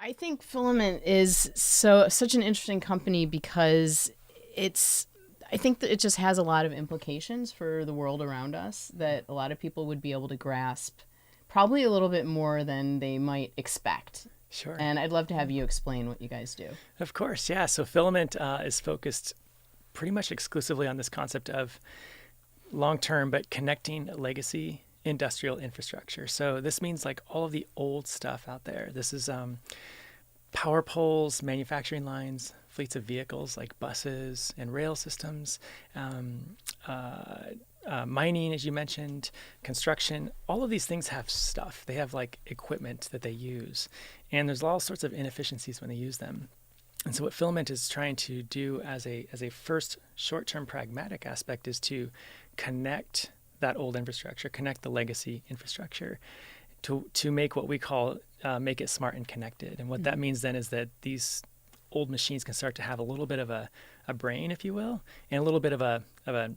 I think Filament is such an interesting company because I think that it just has a lot of implications for the world around us that a lot of people would be able to grasp probably a little bit more than they might expect. Sure. And I'd love to have you explain what you guys do. Of course, yeah. So Filament is focused pretty much exclusively on this concept of long-term but connecting legacy industrial infrastructure. So this means like all of the old stuff out there. This is power poles, manufacturing lines, fleets of vehicles like buses and rail systems, mining, as you mentioned, construction. All of these things have stuff. They have like equipment that they use, and there's all sorts of inefficiencies when they use them. And so what Filament is trying to do as a first short-term pragmatic aspect is to connect that old infrastructure, connect the legacy infrastructure to make what we call make it smart and connected. And what that means then is that these old machines can start to have a little bit of a brain, if you will, and a little bit of a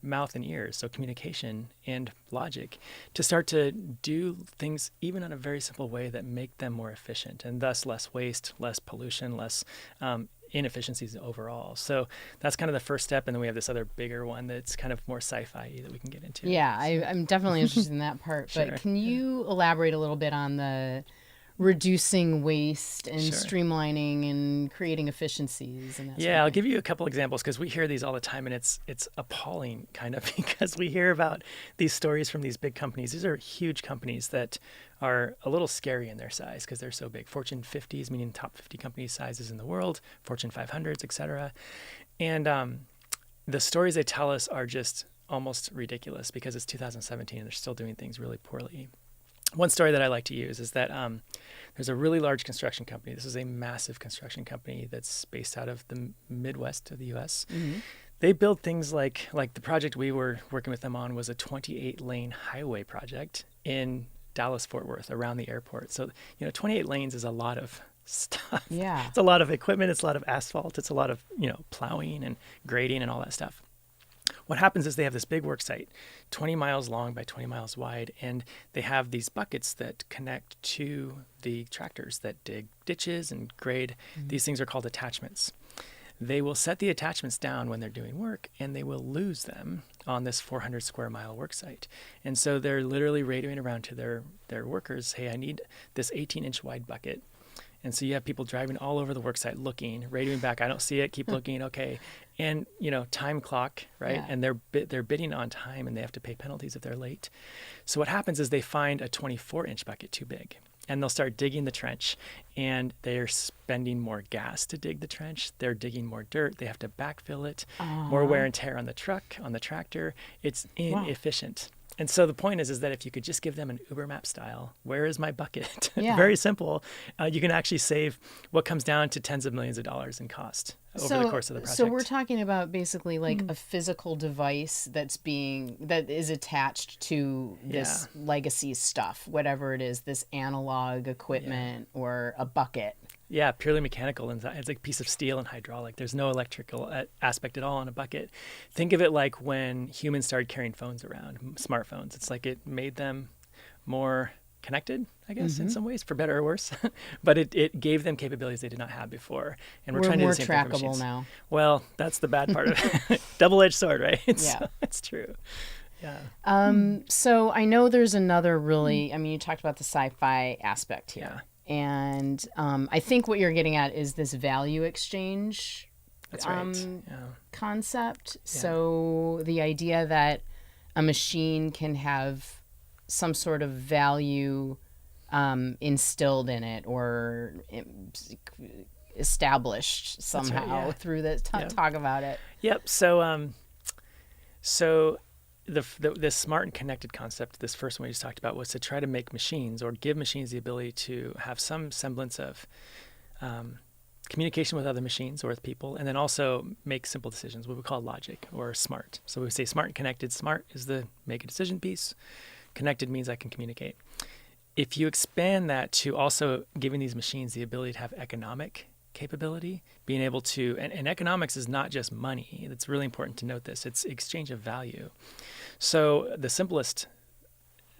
mouth and ears, so communication and logic, to start to do things even in a very simple way that make them more efficient, and thus less waste, less pollution, less inefficiencies overall. So that's kind of the first step, and then we have this other bigger one that's kind of more sci-fi that we can get into. Yeah, I'm definitely interested in that part. Sure. But can you elaborate a little bit on the reducing waste and Sure. streamlining and creating efficiencies and that sort Yeah, of I'll thing? give you a couple examples because we hear these all the time, and it's appalling kind of because we hear about these stories from these big companies. These are huge companies that are a little scary in their size because they're so big. Fortune 50s, meaning top 50 company sizes in the world, Fortune 500s, et cetera. And the stories they tell us are just almost ridiculous because it's 2017 and they're still doing things really poorly. One story that I like to use is that there's a really large construction company. This is a massive construction company that's based out of the Midwest of the U.S. Mm-hmm. They build things like the project we were working with them on was a 28-lane highway project in Dallas-Fort Worth around the airport. So, 28 lanes is a lot of stuff. Yeah. It's a lot of equipment. It's a lot of asphalt. It's a lot of, plowing and grading and all that stuff. What happens is they have this big work site, 20 miles long by 20 miles wide, and they have these buckets that connect to the tractors that dig ditches and grade. Mm-hmm. These things are called attachments. They will set the attachments down when they're doing work, and they will lose them on this 400 square mile work site. And so they're literally radioing around to their workers, hey, I need this 18-inch wide bucket. And so you have people driving all over the worksite looking, radioing back, I don't see it, keep looking, okay. And, time clock, right? Yeah. And they're bidding on time, and they have to pay penalties if they're late. So what happens is they find a 24-inch bucket too big, and they'll start digging the trench, and they're spending more gas to dig the trench. They're digging more dirt. They have to backfill it, more wear and tear on the truck, on the tractor. It's inefficient. Wow. And so the point is that if you could just give them an Uber map style, where is my bucket? Yeah. Very simple. You can actually save what comes down to tens of millions of dollars in cost over the course of the project. So we're talking about basically like a physical device that is attached to this legacy stuff, whatever it is, this analog equipment or a bucket. Yeah, purely mechanical. And it's like a piece of steel and hydraulic. There's no electrical aspect at all on a bucket. Think of it like when humans started carrying phones around, smartphones. It's like it made them more connected, I guess, in some ways, for better or worse. But it gave them capabilities they did not have before. And we're trying to do the same thing for machines. We're more trackable now. Well, that's the bad part of it. Double-edged sword, right? Yeah. So it's true. Yeah. So I know there's another really, you talked about the sci-fi aspect here. Yeah. And I think what you're getting at is this value exchange That's right. concept. Yeah. So the idea that a machine can have some sort of value instilled in it or established somehow through the talk about it. Yep. So the smart and connected concept, this first one we just talked about, was to try to make machines or give machines the ability to have some semblance of communication with other machines or with people, and then also make simple decisions, what we call logic or smart. So we say smart and connected. Smart is the make a decision piece. Connected means I can communicate. If you expand that to also giving these machines the ability to have economic capability, being able to, and economics is not just money. It's really important to note this. It's exchange of value. So the simplest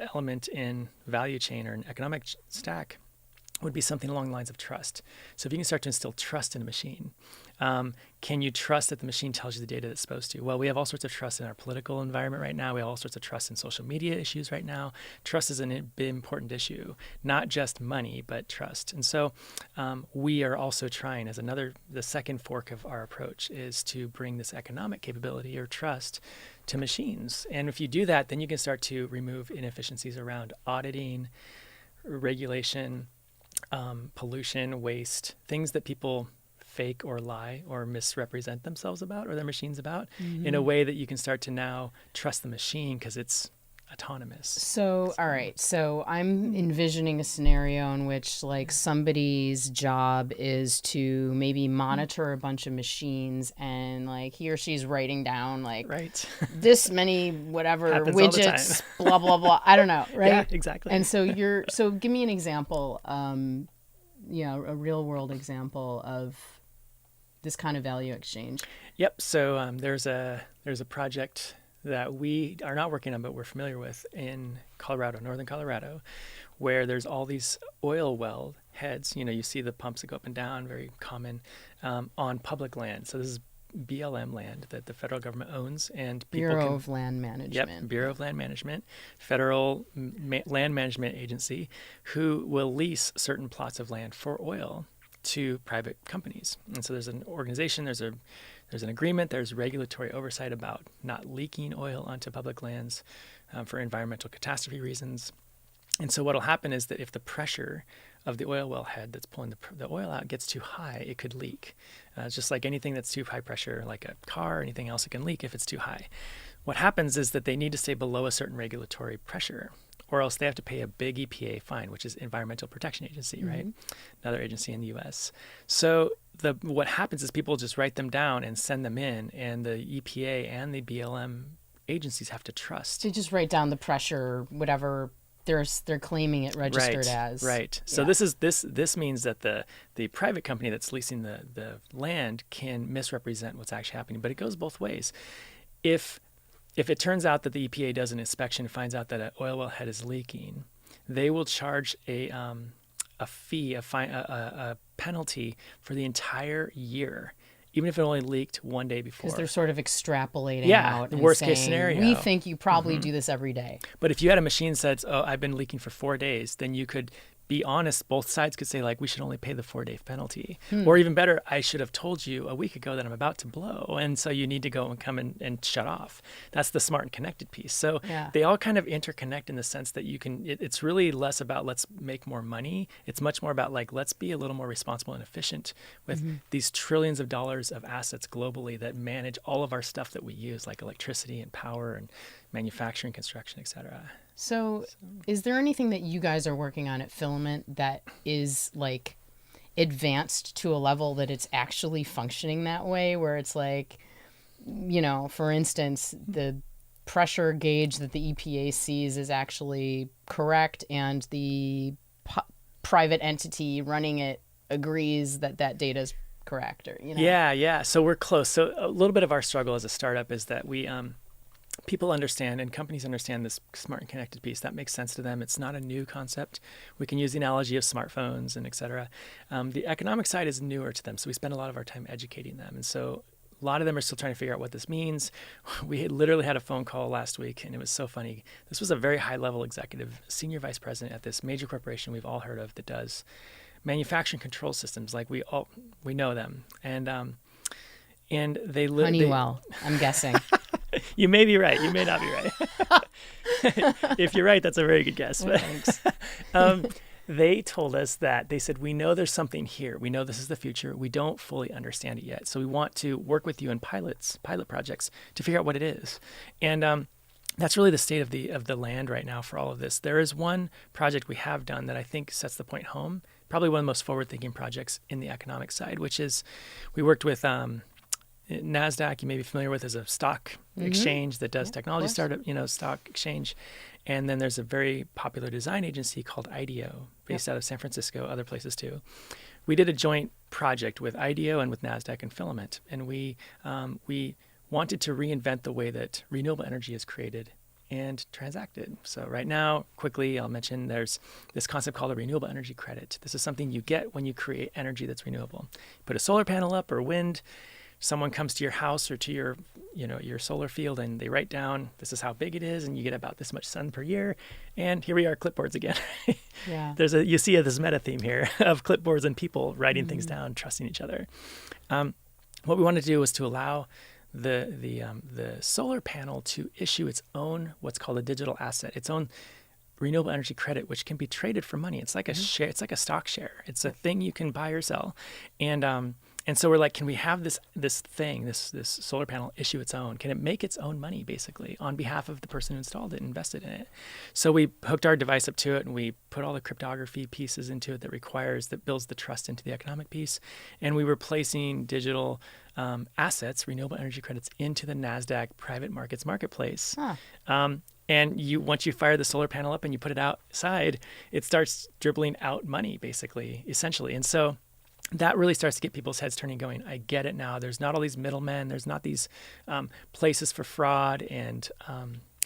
element in value chain or an economic stack would be something along the lines of trust. So if you can start to instill trust in a machine, can you trust that the machine tells you the data it's supposed to? Well, we have all sorts of trust in our political environment right now. We have all sorts of trust in social media issues right now. Trust is an important issue, not just money, but trust. And so we are also trying as the second fork of our approach is to bring this economic capability or trust to machines. And if you do that, then you can start to remove inefficiencies around auditing, regulation, pollution, waste, things that people fake or lie or misrepresent themselves about or their machines about in a way that you can start to now trust the machine because it's autonomous. So, all right. So I'm envisioning a scenario in which like somebody's job is to maybe monitor a bunch of machines and like he or she's writing down like Right. this many whatever Happens all the widgets, time. blah, blah, blah. I don't know. Right. Yeah, exactly. And so so give me an example, a real world example of this kind of value exchange. Yep. So there's a project that we are not working on, but we're familiar with in Colorado, northern Colorado, where there's all these oil well heads. You see the pumps that go up and down, very common, on public land. So this is BLM land that the federal government owns, and Bureau of Land Management. Yep, Bureau of Land Management, federal land management agency, who will lease certain plots of land for oil to private companies. And so there's an organization, there's an agreement, there's regulatory oversight about not leaking oil onto public lands for environmental catastrophe reasons. And so what will happen is that if the pressure of the oil well head that's pulling the oil out gets too high, it could leak. It's just like anything that's too high pressure, like a car or anything else, it can leak if it's too high. What happens is that they need to stay below a certain regulatory pressure, or else they have to pay a big EPA fine, which is Environmental Protection Agency, right? Another agency in the U.S. So what happens is people just write them down and send them in, and the EPA and the BLM agencies have to trust. They just write down the pressure, whatever they're claiming it registered as. Right. So this means that the private company that's leasing the land can misrepresent what's actually happening, but it goes both ways. If it turns out that the EPA does an inspection and finds out that an oil well head is leaking, they will charge a fee, a penalty for the entire year, even if it only leaked one day before. Because they're sort of extrapolating out the and worst saying, case scenario. We think you probably do this every day. But if you had a machine that says, oh, I've been leaking for 4 days, then you could be honest. Both sides could say, like, we should only pay the 4-day penalty. Or even better, I should have told you a week ago that I'm about to blow, and so you need to go and come and shut off. That's the smart and connected piece. So they all kind of interconnect in the sense that you can, it's really less about let's make more money. It's much more about like, let's be a little more responsible and efficient with these trillions of dollars of assets globally that manage all of our stuff that we use, like electricity and power and manufacturing, construction, et cetera. So is there anything that you guys are working on at Filament that is like advanced to a level that it's actually functioning that way, where it's like, for instance, the pressure gauge that the EPA sees is actually correct and the private entity running it agrees that data is correct, or Yeah. So we're close. So a little bit of our struggle as a startup is that we people understand and companies understand this smart and connected piece. That makes sense to them. It's not a new concept. We can use the analogy of smartphones and et cetera. The economic side is newer to them, so we spend a lot of our time educating them. And so a lot of them are still trying to figure out what this means. We literally had a phone call last week, and it was so funny. This was a very high-level executive, senior vice president at this major corporation we've all heard of that does manufacturing control systems. Like we know them, and they Honeywell, I'm guessing. You may be right. You may not be right. If you're right, that's a very good guess. Well, thanks. They told us that they said, we know there's something here. We know this is the future. We don't fully understand it yet. So we want to work with you in pilot projects to figure out what it is. And that's really the state of the land right now for all of this. There is one project we have done that I think sets the point home, probably one of the most forward-thinking projects in the economic side, which is we worked with NASDAQ, you may be familiar with, as a stock exchange that does technology startup, stock exchange. And then there's a very popular design agency called IDEO, based out of San Francisco, other places too. We did a joint project with IDEO and with NASDAQ and Filament. And we wanted to reinvent the way that renewable energy is created and transacted. So right now, quickly, I'll mention there's this concept called a renewable energy credit. This is something you get when you create energy that's renewable. Put a solar panel up or wind, someone comes to your house or to your, your solar field, and they write down, this is how big it is, and you get about this much sun per year. And here we are, clipboards again. Yeah. You see this meta theme here of clipboards and people writing things down, trusting each other. What we wanted to do was to allow the solar panel to issue its own, what's called a digital asset, its own renewable energy credit, which can be traded for money. It's like a share. It's like a stock share. It's a thing you can buy or sell. And so we're like, can we have this solar panel issue its own? Can it make its own money, basically, on behalf of the person who installed it and invested in it? So we hooked our device up to it, and we put all the cryptography pieces into it that builds the trust into the economic piece. And we were placing digital assets, renewable energy credits, into the NASDAQ private markets marketplace. Huh. And once you fire the solar panel up and you put it outside, it starts dribbling out money, basically, essentially. And so that really starts to get people's heads turning, going, I get it now. There's not all these middlemen. There's not these places for fraud and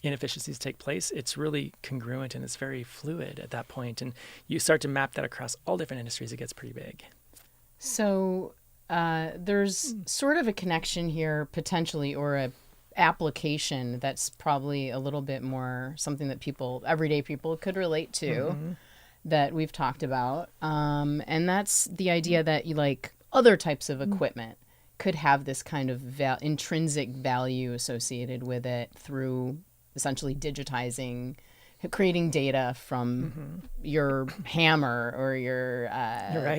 inefficiencies take place. It's really congruent and it's very fluid at that point. And you start to map that across all different industries. It gets pretty big. So there's sort of a connection here, potentially, or a application that's probably a little bit more something that everyday people could relate to, that we've talked about. And that's the idea that other types of equipment could have this kind of intrinsic value associated with it through essentially digitizing, creating data from your hammer or your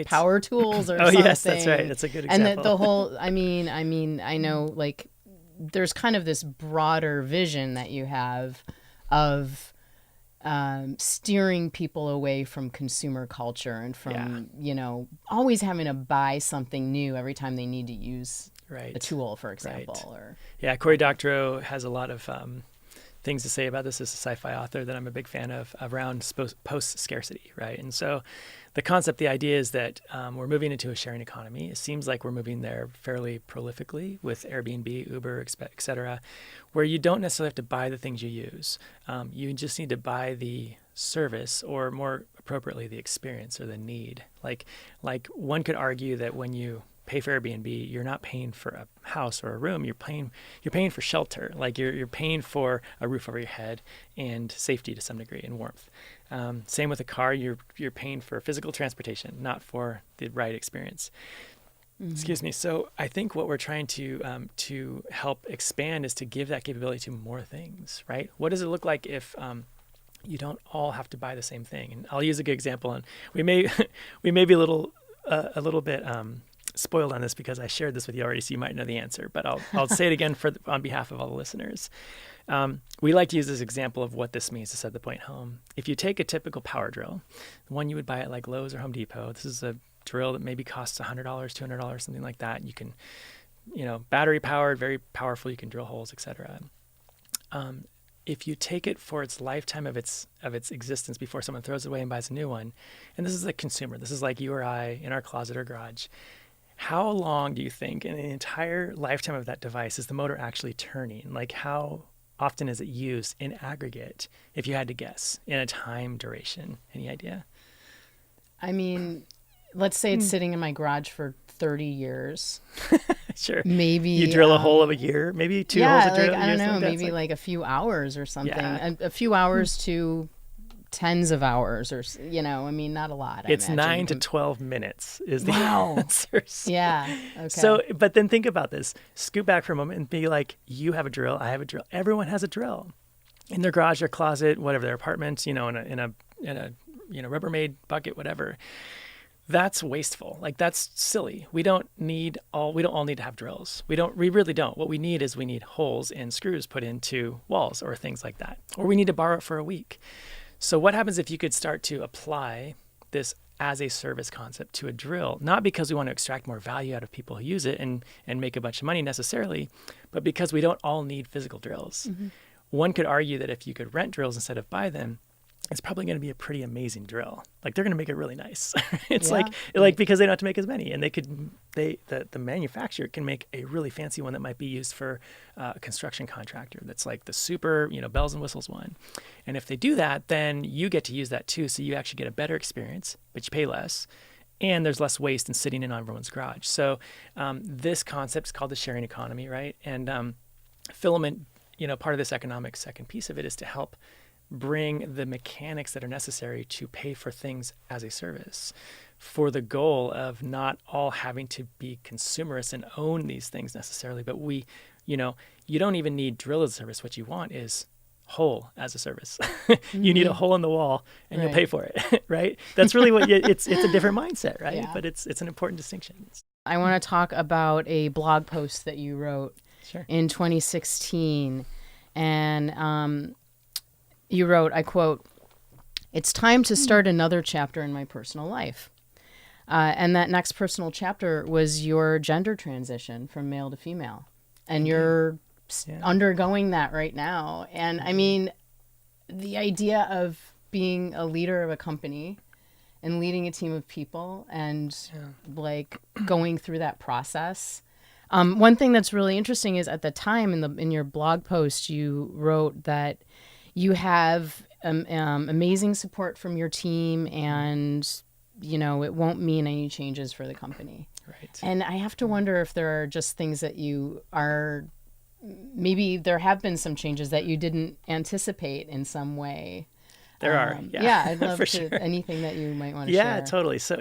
power tools or something. Oh, yes, that's right. That's a good example. And the whole, I know there's kind of this broader vision that you have of steering people away from consumer culture and from, always having to buy something new every time they need to use a tool, for example. Yeah, Cory Doctorow has a lot of things to say about this as a sci-fi author that I'm a big fan of around post-scarcity, right? And so the concept, the idea is that we're moving into a sharing economy. It seems like we're moving there fairly prolifically with Airbnb, Uber, et cetera, where you don't necessarily have to buy the things you use. You just need to buy the service, or more appropriately, the experience or the need. Like one could argue that when you pay for Airbnb, you're not paying for a house or a room. You're paying for shelter. Like you're paying for a roof over your head and safety to some degree and warmth. Same with a car. You're paying for physical transportation, not for the ride experience. Excuse me. So I think what we're trying to help expand is to give that capability to more things, right? What does it look like if you don't all have to buy the same thing? And I'll use a good example. And we may be a little bit spoiled on this because I shared this with you already, so you might know the answer. But I'll say it again on behalf of all the listeners. We like to use this example of what this means to set the point home. If you take a typical power drill, the one you would buy at like Lowe's or Home Depot, this is a drill that maybe costs $100, $200, something like that. You can, battery powered, very powerful. You can drill holes, etc. If you take it for its lifetime of its existence before someone throws it away and buys a new one, and this is a consumer, this is like you or I in our closet or garage. How long do you think in the entire lifetime of that device is the motor actually turning? Like how often is it used in aggregate, if you had to guess, in a time duration? Any idea? I mean, let's say it's sitting in my garage for 30 years. Sure. Maybe you drill a hole of a year, maybe two holes a drill. I don't know, maybe like a few hours or something. Yeah. A few hours to tens of hours, or not a lot. It's 9 to 12 minutes is the answer. Yeah. Okay. So, but then think about this. Scoot back for a moment and be like, you have a drill, I have a drill. Everyone has a drill in their garage, their closet, whatever, their apartment, in a Rubbermaid bucket, whatever. That's wasteful. Like that's silly. We don't all need to have drills. We really don't. What we need holes and screws put into walls or things like that. Or we need to borrow it for a week. So what happens if you could start to apply this as a service concept to a drill, not because we want to extract more value out of people who use it and make a bunch of money necessarily, but because we don't all need physical drills. One could argue that if you could rent drills instead of buy them, it's probably going to be a pretty amazing drill. Like they're going to make it really nice. It's Yeah. like because they don't have to make as many, and the manufacturer can make a really fancy one that might be used for a construction contractor. That's like the super, bells and whistles one. And if they do that, then you get to use that too. So you actually get a better experience, but you pay less. And there's less waste than sitting in everyone's garage. So this concept is called the sharing economy, right? And Filament, part of this economic second piece of it is to help bring the mechanics that are necessary to pay for things as a service, for the goal of not all having to be consumerists and own these things necessarily, but you don't even need drill as a service. What you want is hole as a service. You need a hole in the wall and you'll pay for it, right? That's really what it's a different mindset, right? Yeah. But it's an important distinction. I want to talk about a blog post that you wrote in 2016. And you wrote, I quote, "It's time to start another chapter in my personal life." And that next personal chapter was your gender transition from male to female. And you're undergoing that right now. And I mean, the idea of being a leader of a company and leading a team of people and like going through that process. One thing that's really interesting is at the time in your blog post, you wrote that you have amazing support from your team and, it won't mean any changes for the company. Right. And I have to wonder if there are just things that maybe there have been some changes that you didn't anticipate in some way. There are. Yeah, I'd love sure. Anything that you might want to share. Yeah, totally. So,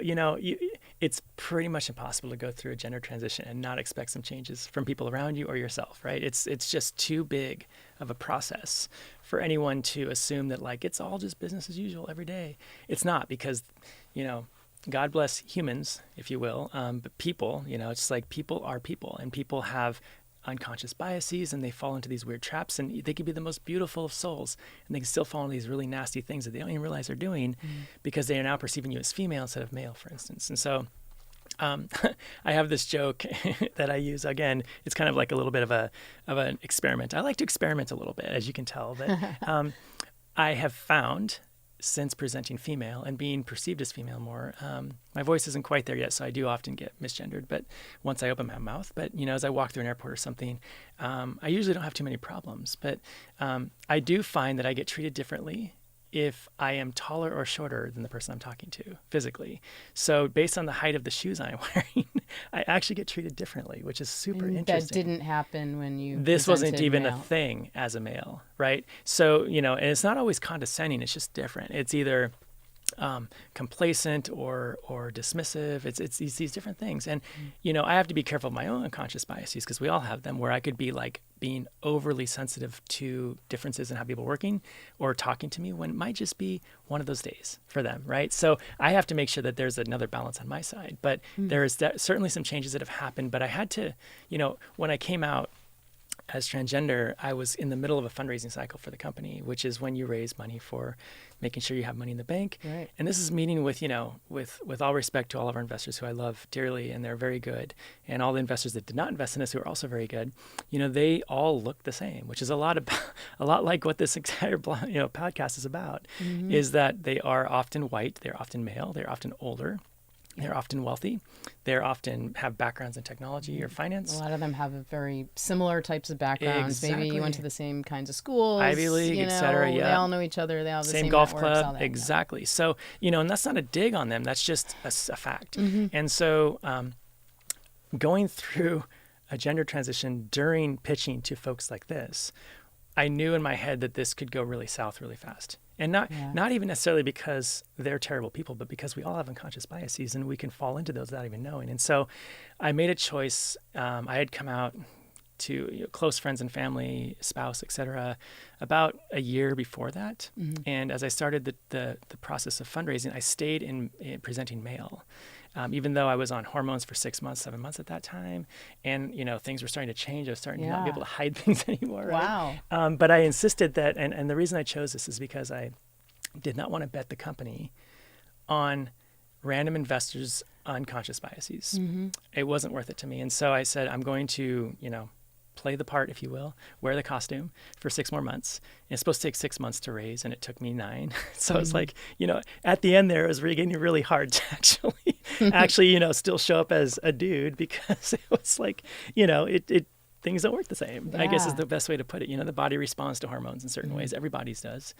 it's pretty much impossible to go through a gender transition and not expect some changes from people around you or yourself, right? It's just too big of a process for anyone to assume that like it's all just business as usual every day. It's not, because, God bless humans, if you will, but people, it's like people are people, and people have unconscious biases, and they fall into these weird traps, and they could be the most beautiful of souls, and they can still fall into these really nasty things that they don't even realize they're doing because they are now perceiving you as female instead of male, for instance. And so I have this joke that I use. Again, it's kind of like a little bit of an experiment. I like to experiment a little bit, as you can tell, but I have found, since presenting female and being perceived as female more, my voice isn't quite there yet, so I do often get misgendered. But once I open my mouth, as I walk through an airport or something, I usually don't have too many problems. But I do find that I get treated differently if I am taller or shorter than the person I'm talking to physically. So based on the height of the shoes I'm wearing, I actually get treated differently, which is super interesting. That didn't happen when you This wasn't even male. a thing as a male, right? So, and it's not always condescending. It's just different. It's either complacent or dismissive. It's these different things. And, I have to be careful of my own unconscious biases, because we all have them, where I could be like being overly sensitive to differences in how people are working or talking to me, when it might just be one of those days for them, right? So I have to make sure that there's another balance on my side. But there is certainly some changes that have happened. But I had to, when I came out as transgender, I was in the middle of a fundraising cycle for the company, which is when you raise money for making sure you have money in the bank. Right. And this is meeting with, with all respect to all of our investors who I love dearly, and they're very good. And all the investors that did not invest in us, who are also very good, they all look the same, which is a lot like what this entire podcast is about, is that they are often white, they're often male, they're often older. They're often wealthy. They often have backgrounds in technology or finance. A lot of them have very similar types of backgrounds. Exactly. Maybe you went to the same kinds of schools. Ivy League, et cetera. Yeah. They all know each other. They all have the same golf networks, all club. that, Exactly. So, and that's not a dig on them. That's just a fact. And so going through a gender transition during pitching to folks like this, I knew in my head that this could go really south really fast. And not even necessarily because they're terrible people, but because we all have unconscious biases and we can fall into those without even knowing. And so I made a choice. I had come out to close friends and family, spouse, et cetera, about a year before that. And as I started the process of fundraising, I stayed in presenting male. Even though I was on hormones for 6 months, 7 months at that time, and things were starting to change. I was starting to not be able to hide things anymore. Right? Wow. But I insisted that, and the reason I chose this is because I did not want to bet the company on random investors' unconscious biases. It wasn't worth it to me, and so I said I'm going to play the part, if you will, wear the costume for 6 more months. And it's supposed to take 6 months to raise, and it took me 9. So it's like, at the end there, it was getting really hard to actually, still show up as a dude, because it was like, things don't work the same, I guess is the best way to put it. The body responds to hormones in certain ways. Everybody's does.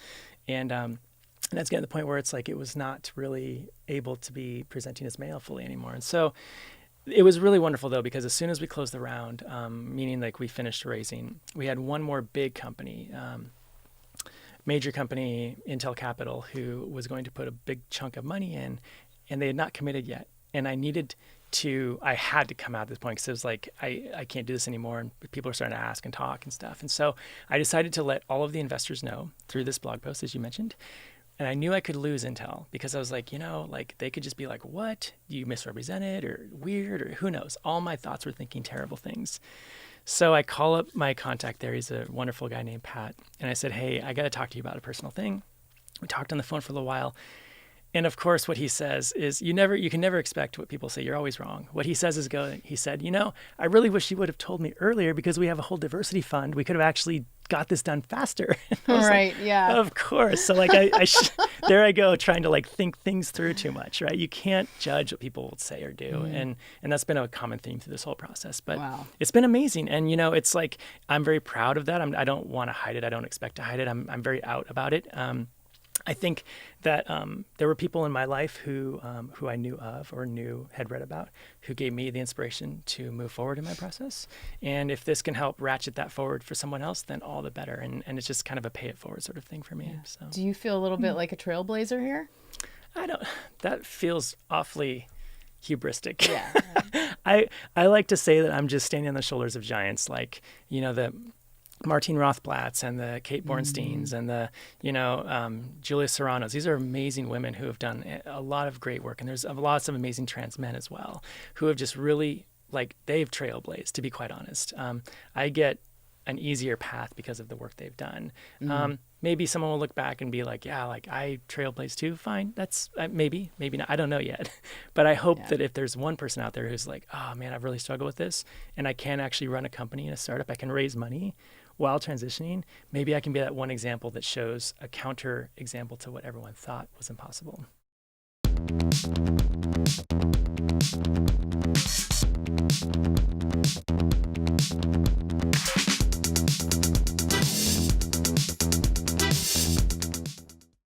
And that's getting to the point where it's like it was not really able to be presenting as male fully anymore. And so it was really wonderful, though, because as soon as we closed the round, meaning like we finished raising, we had one more big company, major company, Intel Capital, who was going to put a big chunk of money in, and they had not committed yet. And I had to come out at this point, because it was like, I can't do this anymore. And people are starting to ask and talk and stuff. And so I decided to let all of the investors know through this blog post, as you mentioned. And I knew I could lose Intel, because I was like, they could just be like, what? You misrepresented, or weird, or who knows? All my thoughts were thinking terrible things. So I call up my contact there. He's a wonderful guy named Pat. And I said, hey, I got to talk to you about a personal thing. We talked on the phone for a little while. And of course, what he says is, you can never expect what people say. You're always wrong. What he says is he said, I really wish you would have told me earlier, because we have a whole diversity fund. We could have actually got this done faster. Right. Like, yeah. Of course. So like, there I go, trying to like think things through too much, right? You can't judge what people will say or do. And that's been a common theme through this whole process, but It's been amazing. And, it's like, I'm very proud of that. I don't want to hide it. I don't expect to hide it. I'm very out about it. I think that there were people in my life who I knew of or had read about, who gave me the inspiration to move forward in my process. And if this can help ratchet that forward for someone else, then all the better. And it's just kind of a pay it forward sort of thing for me. Yeah. So. Do you feel a little bit like a trailblazer here? That feels awfully hubristic. Yeah. I like to say that I'm just standing on the shoulders of giants, like, the Martine Rothblatts and the Kate Bornsteins and the, Julia Serranos. These are amazing women who have done a lot of great work. And there's lots of amazing trans men as well, who have just really, they've trailblazed, to be quite honest. I get an easier path because of the work they've done. Maybe someone will look back and be like, yeah, I trailblazed too. Fine. That's maybe not. I don't know yet. But I hope that if there's one person out there who's like, oh man, I've really struggled with this, and I can actually run a company and a startup, I can raise money while transitioning, maybe I can be that one example that shows a counter example to what everyone thought was impossible.